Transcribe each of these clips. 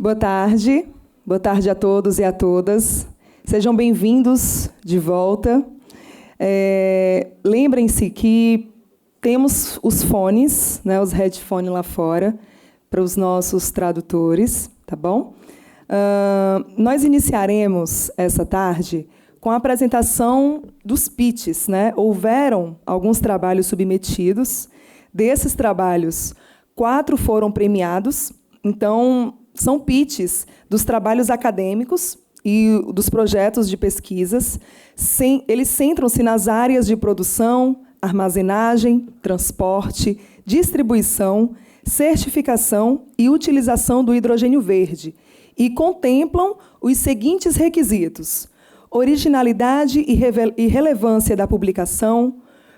Boa tarde a todos e a todas. Sejam bem-vindos de volta. Lembrem-se que temos os fones, né, os headphones lá fora, para os nossos tradutores, tá bom? Nós iniciaremos essa tarde com a apresentação dos pitches, né? Houveram alguns trabalhos submetidos. Desses trabalhos, 4 foram premiados. Então, são pitches dos trabalhos acadêmicos e dos projetos de pesquisas. Eles centram-se nas áreas de produção, armazenagem, transporte, distribuição, certificação e utilização do hidrogênio verde e contemplam os seguintes requisitos: originalidade e relevância da publicação,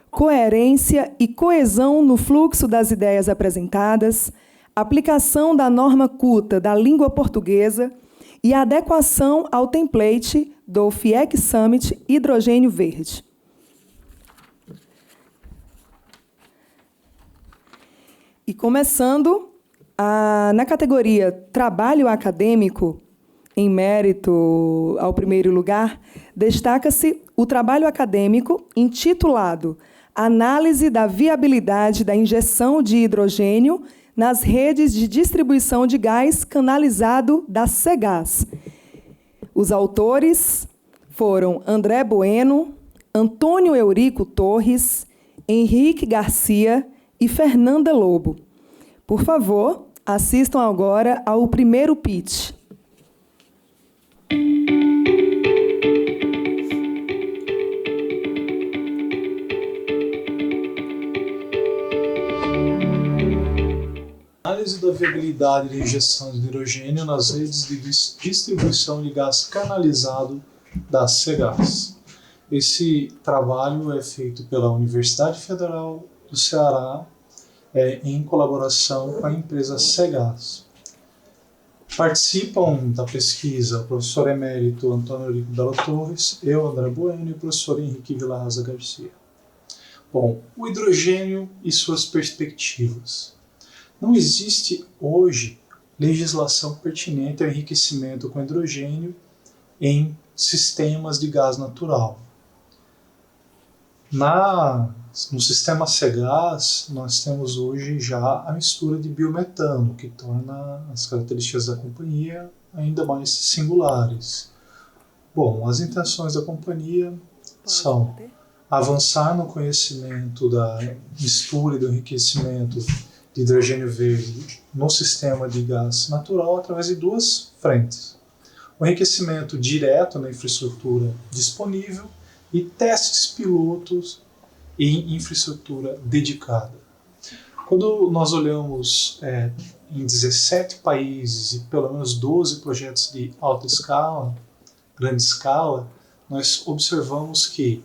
coerência e coesão no fluxo das ideias apresentadas, aplicação da norma culta da língua portuguesa e adequação ao template do Fiec Summit Hidrogênio Verde. E começando, na categoria Trabalho Acadêmico, em mérito ao primeiro lugar, destaca-se o trabalho acadêmico intitulado Análise da viabilidade da injeção de hidrogênio nas redes de distribuição de gás canalizado da Cegás. Os autores foram André Bueno, Antônio Eurico Torres, Henrique Garcia e Fernanda Lobo. Por favor, assistam agora ao primeiro pitch. Análise da viabilidade da injeção de hidrogênio nas redes de distribuição de gás canalizado da Cegás. Esse trabalho é feito pela Universidade Federal do Ceará, em colaboração com a empresa Cegás. Participam da pesquisa o professor emérito Antônio Eurico Della Torres, eu, André Bueno, e o professor Henrique Vilarraza Garcia. Bom, o hidrogênio e suas perspectivas. Não existe hoje legislação pertinente ao enriquecimento com hidrogênio em sistemas de gás natural. No sistema Cegás, nós temos hoje já a mistura de biometano, que torna as características da companhia ainda mais singulares. Bom, as intenções da companhia são avançar no conhecimento da mistura e do enriquecimento de hidrogênio verde no sistema de gás natural através de 2 frentes: o enriquecimento direto na infraestrutura disponível e testes pilotos em infraestrutura dedicada. Quando nós olhamos em 17 países e pelo menos 12 projetos de alta escala, grande escala, nós observamos que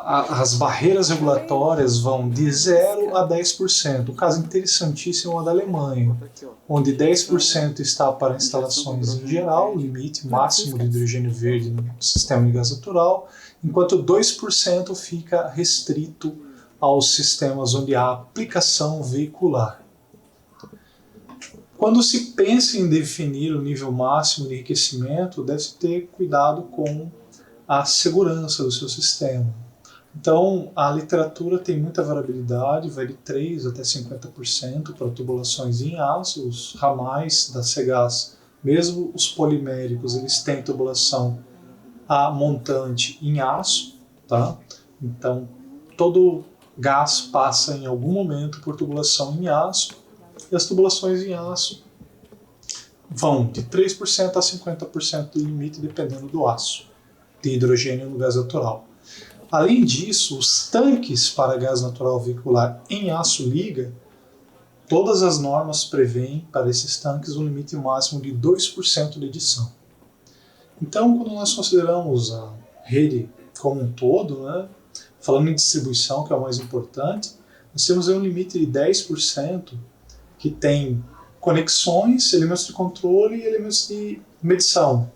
as barreiras regulatórias vão de 0 a 10%. Um caso interessantíssimo é o da Alemanha, onde 10% está para instalações em geral, limite máximo de hidrogênio verde no sistema de gás natural, enquanto 2% fica restrito aos sistemas onde há aplicação veicular. Quando se pensa em definir o nível máximo de enriquecimento, deve-se ter cuidado com a segurança do seu sistema. Então, a literatura tem muita variabilidade, vai de 3% até 50% para tubulações em aço. Os ramais da Cegás, mesmo os poliméricos, eles têm tubulação a montante em aço, tá? Então, todo gás passa em algum momento por tubulação em aço, e as tubulações em aço vão de 3% a 50% do limite, dependendo do aço de hidrogênio no gás natural. Além disso, os tanques para gás natural veicular em aço liga, todas as normas prevêem para esses tanques um limite máximo de 2% de edição. Então, quando nós consideramos a rede como um todo, né, falando em distribuição, que é o mais importante, nós temos aí um limite de 10% que tem conexões, elementos de controle e elementos de medição.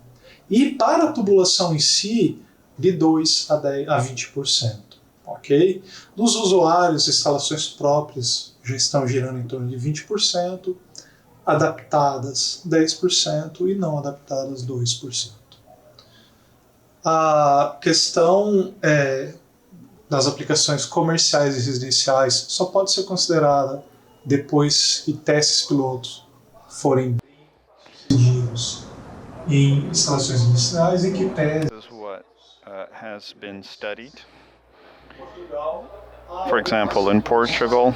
E para a tubulação em si, de 2% a 20%. Okay? Nos usuários, instalações próprias já estão girando em torno de 20%. adaptadas 10% e não adaptadas 2%. A questão das aplicações comerciais e residenciais só pode ser considerada depois que testes pilotos forem sucedidos em instalações industriais em que pese. This is what has been studied. For example, in Portugal,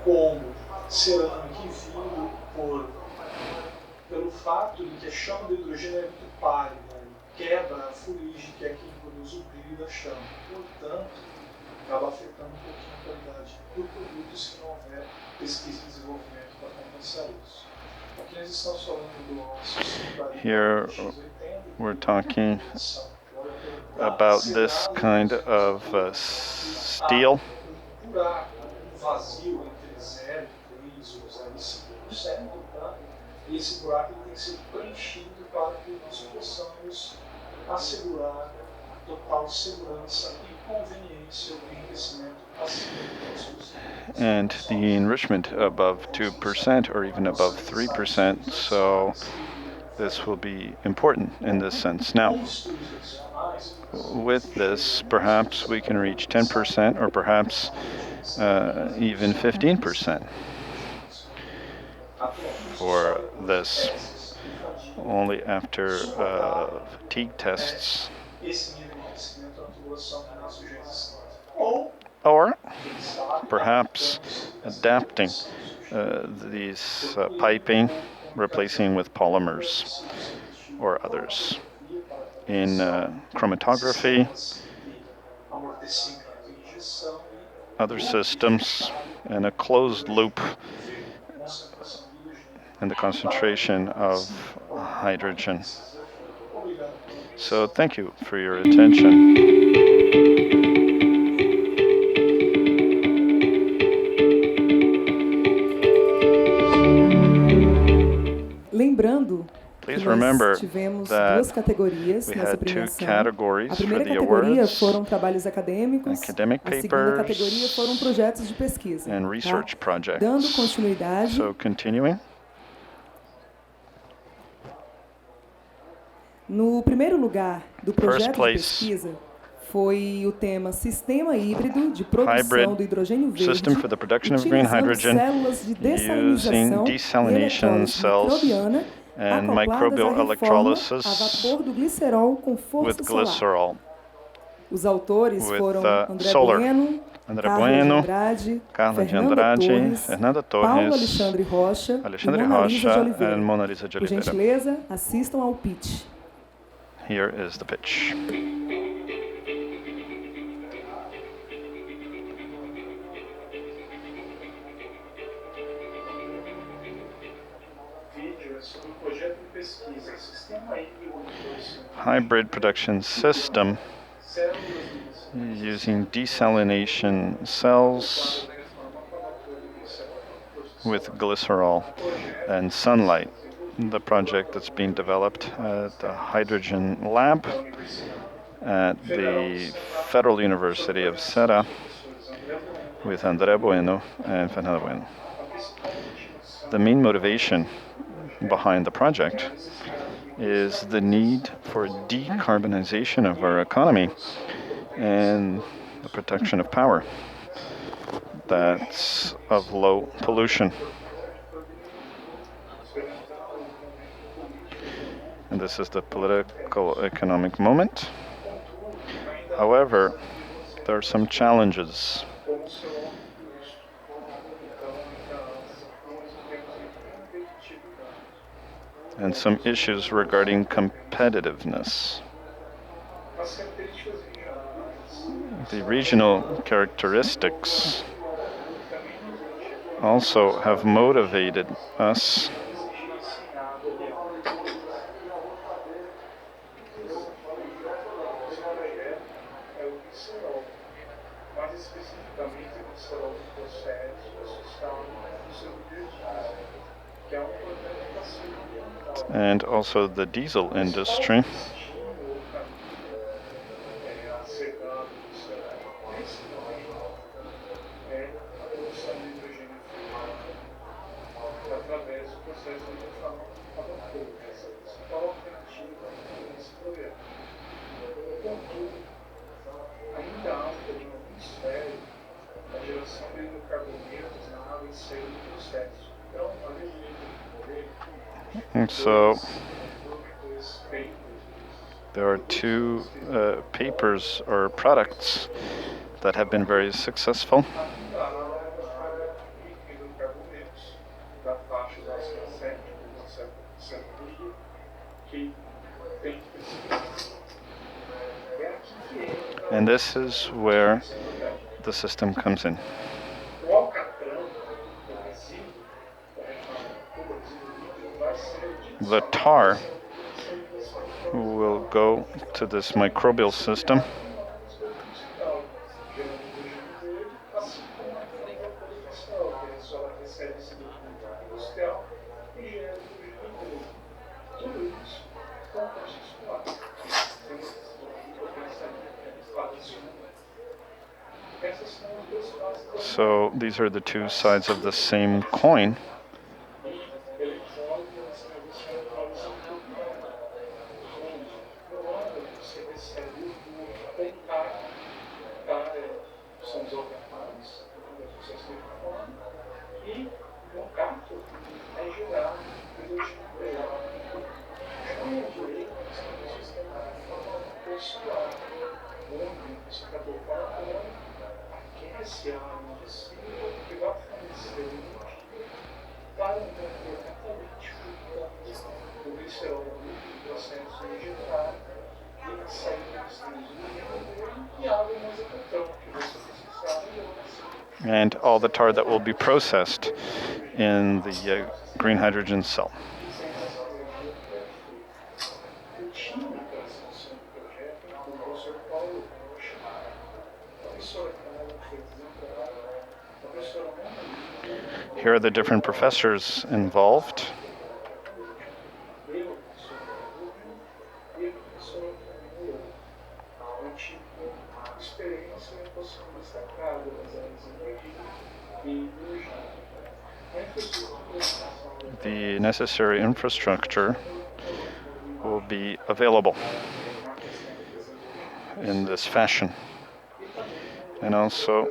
como cerâmica e vidro pelo fato de que a chama do hidrogênio é muito pálida, quebra a fuligem que é quem produz o brilho da chama. Portanto, acaba afetando um pouquinho a qualidade do produto se não houver pesquisa e desenvolvimento para compensar isso. Aqui nós estamos falando do nosso here we're talking about this kind of steel. Vazio entre 0 e 3 ou 0,5%, tá? E esse buraco tem que ser preenchido para que nós possamos assegurar total segurança e conveniência do enriquecimento and the enrichment above 2% or even above 3%, so this will be important in this sense. Now, with this, perhaps we can reach 10% or perhaps even 15% for this, only after fatigue tests. Or perhaps adapting these piping, replacing with polymers or others. In chromatography, other systems, and a closed loop and the concentration of hydrogen. So thank you for your attention. Lembrando Please que remember nós tivemos that duas categorias we nessa had two premiação. categories A for primeira the categoria awards, foram trabalhos acadêmicos, academic a segunda papers, categoria foram projetos de pesquisa. and research Tá? projects. Dando continuidade, So continuing. no primeiro lugar do First projeto de place, pesquisa foi o tema Sistema Híbrido de Produção hybrid do Hidrogênio system Verde, for the production of green utilizando hydrogen células de using dessalinização e desalination eletrólise cells microbiana and acopladas microbial à reforma a electrolysis vapor do glicerol com with força solar. glycerol. Os autores With foram André solar. Bueno, André Carla de Bueno, Andrade, Carla de Fernanda Andrade, Torres, Fernanda Paulo Torres, Alexandre Rocha Alexandre e Mona Lisa de Rocha, Oliveira. and Mona Lisa de Por Oliveira. gentileza, assistam ao pitch. Here is the pitch. Hybrid production system using desalination cells with glycerol and sunlight. The project that's being developed at the Hydrogen Lab at the Federal University of Ceará with André Bueno and Fernanda Bueno. The main motivation behind the project is the need for decarbonization of our economy and the protection of power that's of low pollution. And this is the political economic moment. However, there are some challenges. And some issues regarding competitiveness. The regional characteristics also have motivated us and also the diesel industry. And so there are two papers or products that have been very successful. And this is where the system comes in. The tar will go to this microbial system. So these are the two sides of the same coin. And all the tar that will be processed in the green hydrogen cell. Here are the different professors involved. The necessary infrastructure will be available in this fashion. And also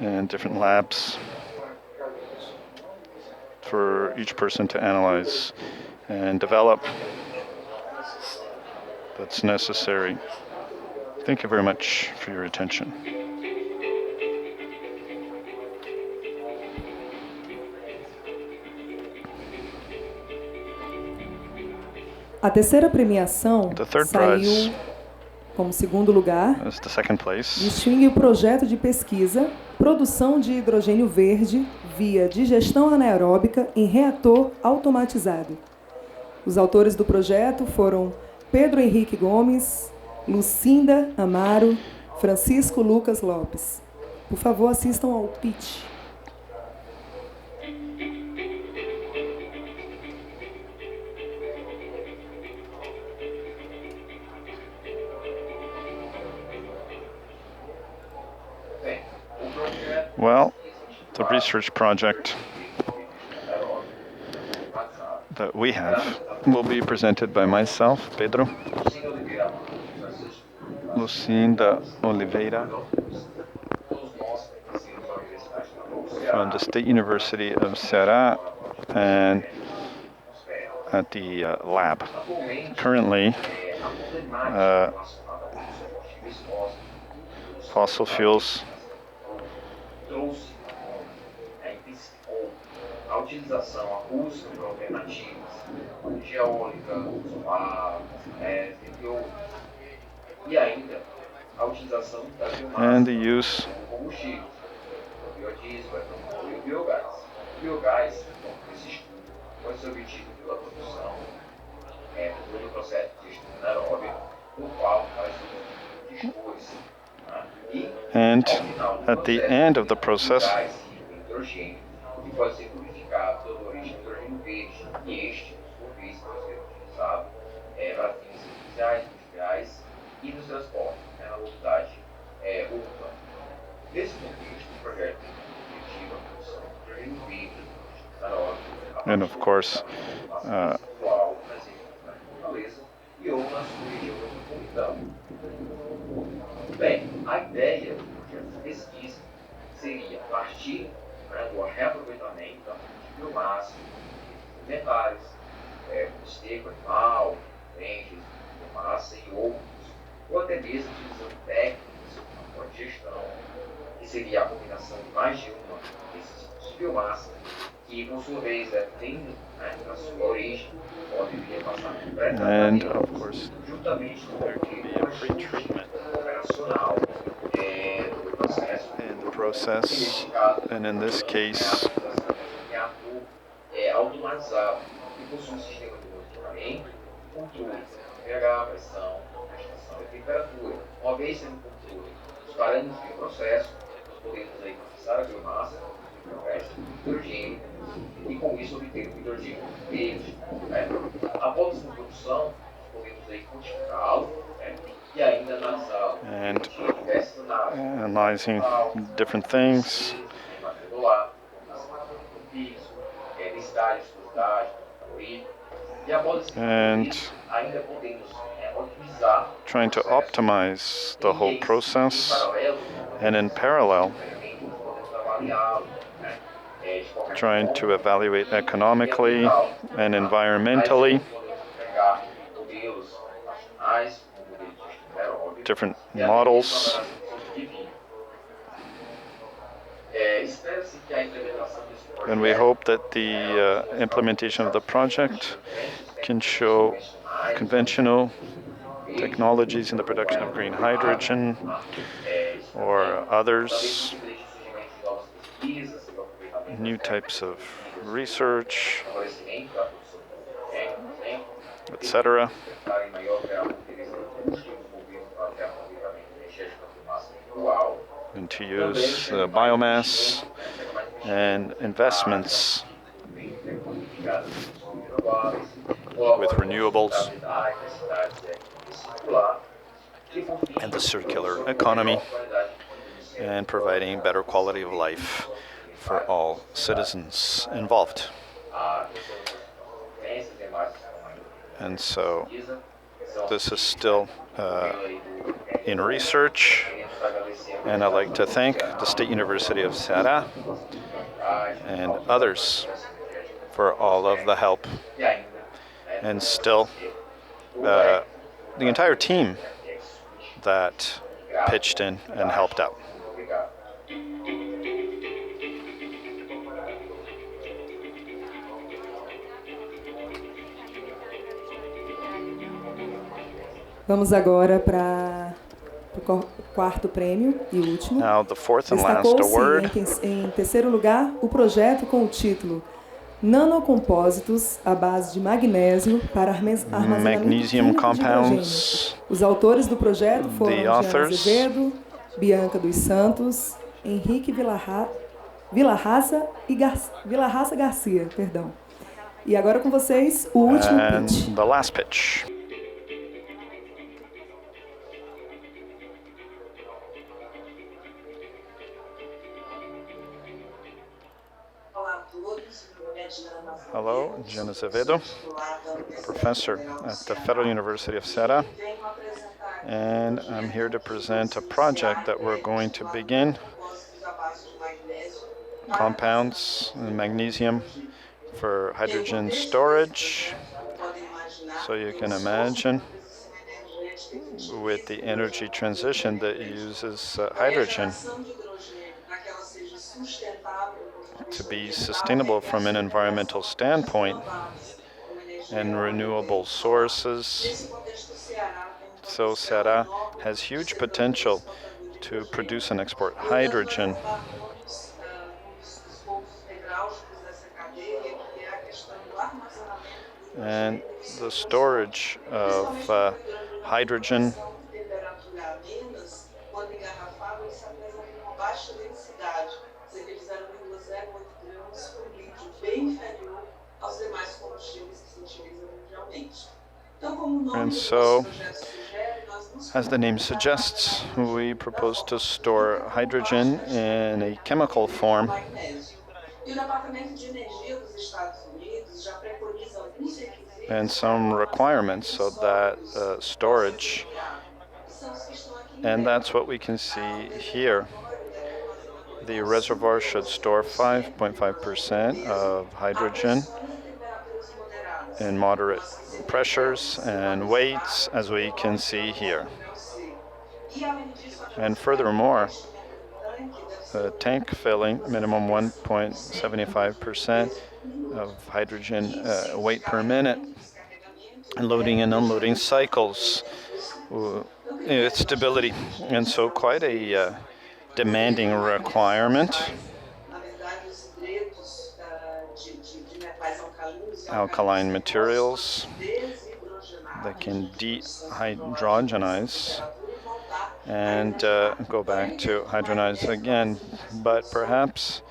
in different labs for each person to analyze and develop that's necessary. Thank you very much for your attention. A terceira premiação The third saiu prize como segundo lugar. is the second place. Distingue o projeto de pesquisa Produção de hidrogênio verde via digestão anaeróbica em reator automatizado. Os autores do projeto foram Pedro Henrique Gomes, Lucinda Amaro, Francisco Lucas Lopes. Por favor, assistam ao pitch. Well, the research project that we have will be presented by myself, Pedro, Lucinda Oliveira, from the State University of Ceará, and at the lab. Currently, fossil fuels a utilização acústica de alternativas, geônica, solar, entre outros. E ainda a utilização da biomassa and the use como combustível, o biodiesel, etanol e o biogás. O biogás, nesse estudo, pode ser obtido pela produção todo o processo de gestão anaeróbica, no qual faz o dispôs. and at the end of the process, Hidrogênio, que pode ser purificado pela origem do hidrogênio verde, e este, por vez, pode ser utilizado para fins industriais, e nos transportes, na mobilidade urbana. Nesse contexto, o projeto tem como objetivo a produção de hidrogênio verde, anaeróbico, and of course, atual, presente na natureza, e ou nas Bem, a ideia do projeto de pesquisa seria partir, né, do reaproveitamento da fonte de biomassa, recursos alimentares, como esterco animal, nutrientes, biomassa e outros, ou até mesmo utilizando técnicas como a codigestão, que seria a combinação de mais de uma desses tipos de biomassa, que por sua vez, tendo, né, na sua origem, poderia passar por And pré-tratamento, of course, juntamente com there can be o a ajuste pre-treatment operacional do processo, in the process, neste caso, and in this a case, utilização de um reator automatizado que possui um sistema de monitoramento, controle de pH, pressão, agitação e temperatura. Uma vez tendo controle dos parâmetros do processo, nós podemos aí processar a biomassa, através do hidrogênio, e com isso obter um hidrogênio verde. Né? Após essa produção, nós podemos aí quantificá-lo, né? E ainda analisá-lo. and Diversas análises, analyzing different things, densidade, viscosidade, calorimetria. E após esse and controle, ainda podemos otimizar trying to optimize the whole process, and in parallel, trying to evaluate economically and environmentally different models. And we hope that the implementation of the project can show conventional technologies in the production of green hydrogen or others, new types of research, etc., and to use biomass and investments with renewables and the circular economy, and providing better quality of life for all citizens involved. And so this is still in research, and I'd like to thank the State University of Ceará and others for all of the help, and still the entire team that pitched in and helped out. Vamos agora para o quarto prêmio e último. Now the fourth and last Destacou-se award. em terceiro lugar o projeto com o título Nanocompósitos à base de magnésio para armazenamento Magnesium químico de hidrogênio. compounds. Os autores do projeto foram The Diana authors. Azevedo, Bianca dos Santos, Henrique Villarraça Garcia, perdão. E agora com vocês o último pitch. And the last pitch. Hello, Diana Azevedo, professor at the Federal University of Ceará, and I'm here to present a project that we're going to begin, compounds and magnesium for hydrogen storage. So you can imagine with the energy transition that uses hydrogen to be sustainable from an environmental standpoint and renewable sources. So Ceará has huge potential to produce and export hydrogen. And the storage of hydrogen and so, as the name suggests, we propose to store hydrogen in a chemical form. And some requirements so that storage And that's what we can see here. The reservoir should store 5.5% of hydrogen in moderate pressures and weights, as we can see here. And furthermore, tank filling, minimum 1.75% of hydrogen weight per minute, and loading and unloading cycles, stability. And so quite a demanding requirement. Alkaline materials that can dehydrogenize and go back to hydronize again. But perhaps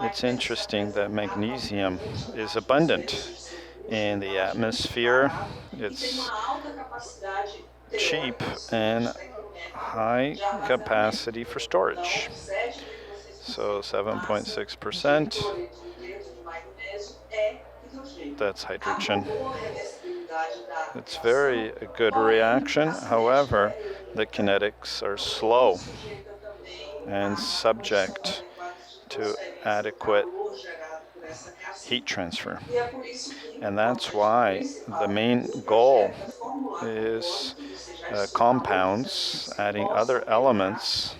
it's interesting that magnesium is abundant in the atmosphere. It's cheap and high capacity for storage. So 7.6%, that's hydrogen. It's very a good reaction. However, the kinetics are slow and subject to adequate heat transfer. And that's why the main goal is compounds, adding other elements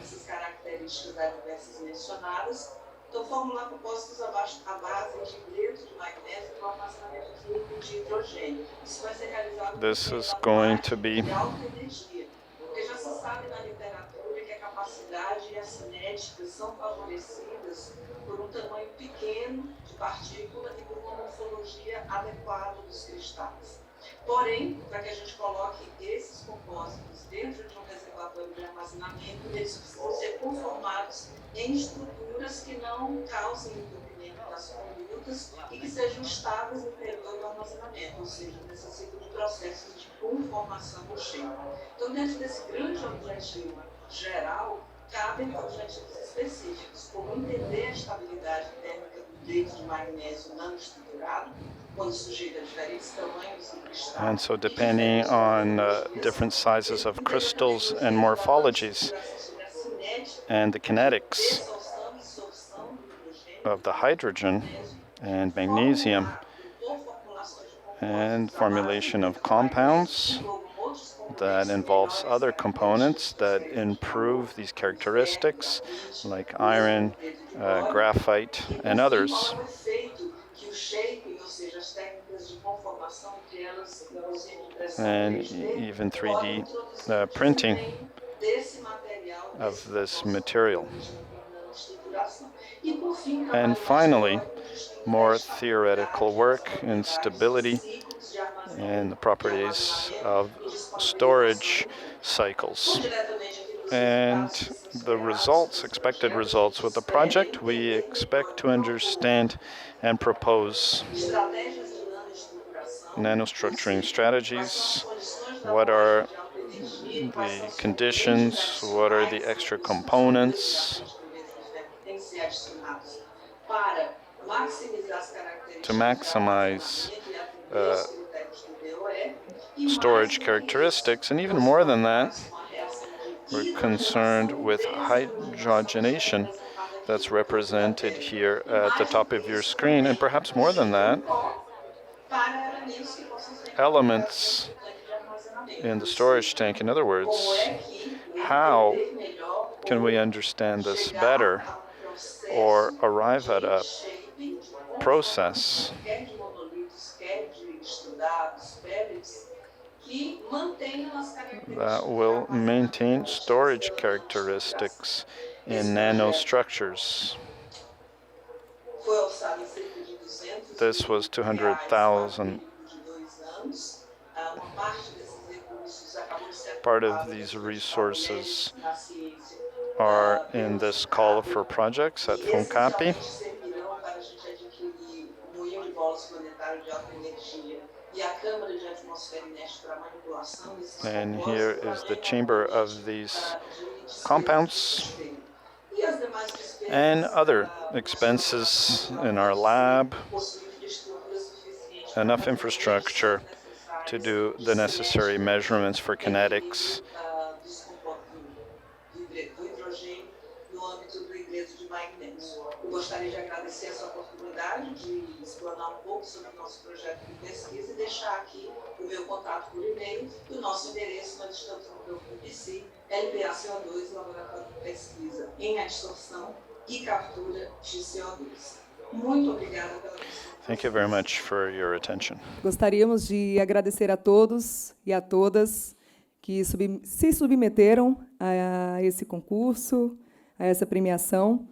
this is going to be Porém, para que a gente coloque esses compósitos dentro de reservatório de armazenamento, eles precisam ser conformados em estruturas que não causem entupimento das condutas e que sejam estáveis no período do armazenamento, ou seja, necessitam de processos de conformação do cheiro. Então, dentro desse grande objetivo geral, cabem objetivos específicos, como entender a estabilidade térmica do leito de magnésio nanoestruturado, and so depending on different sizes of crystals and morphologies and the kinetics of the hydrogen and magnesium and formulation of compounds that involves other components that improve these characteristics like iron, graphite, and others. And even 3D printing of this material. And finally, more theoretical work in stability and the properties of storage cycles. And the results, expected results with the project, we expect to understand and propose nanostructuring strategies. What are the conditions? What are the extra components to maximize storage characteristics? And even more than that, we're concerned with hydrogenation that's represented here at the top of your screen, and perhaps more than that, elements in the storage tank. In other words, how can we understand this better or arrive at a process that will maintain storage characteristics in nanostructures? This was 200,000. Part of these resources are in this call for projects at FUNCAP. And here is the chamber of these compounds and other expenses in our lab, enough infrastructure to do the necessary measurements for kinetics desenvolvimento de magnetos. Eu gostaria de agradecer essa oportunidade de explanar um pouco sobre o nosso projeto de pesquisa e deixar aqui o meu contato por e-mail e o nosso endereço na distância do meu PPC, LPA-CO2, Laboratório de Pesquisa em Adsorção e Captura de CO2. Muito obrigada pela atenção. Thank you very much for your attention. Gostaríamos de agradecer a todos e a todas que se submeteram a esse concurso, a essa premiação.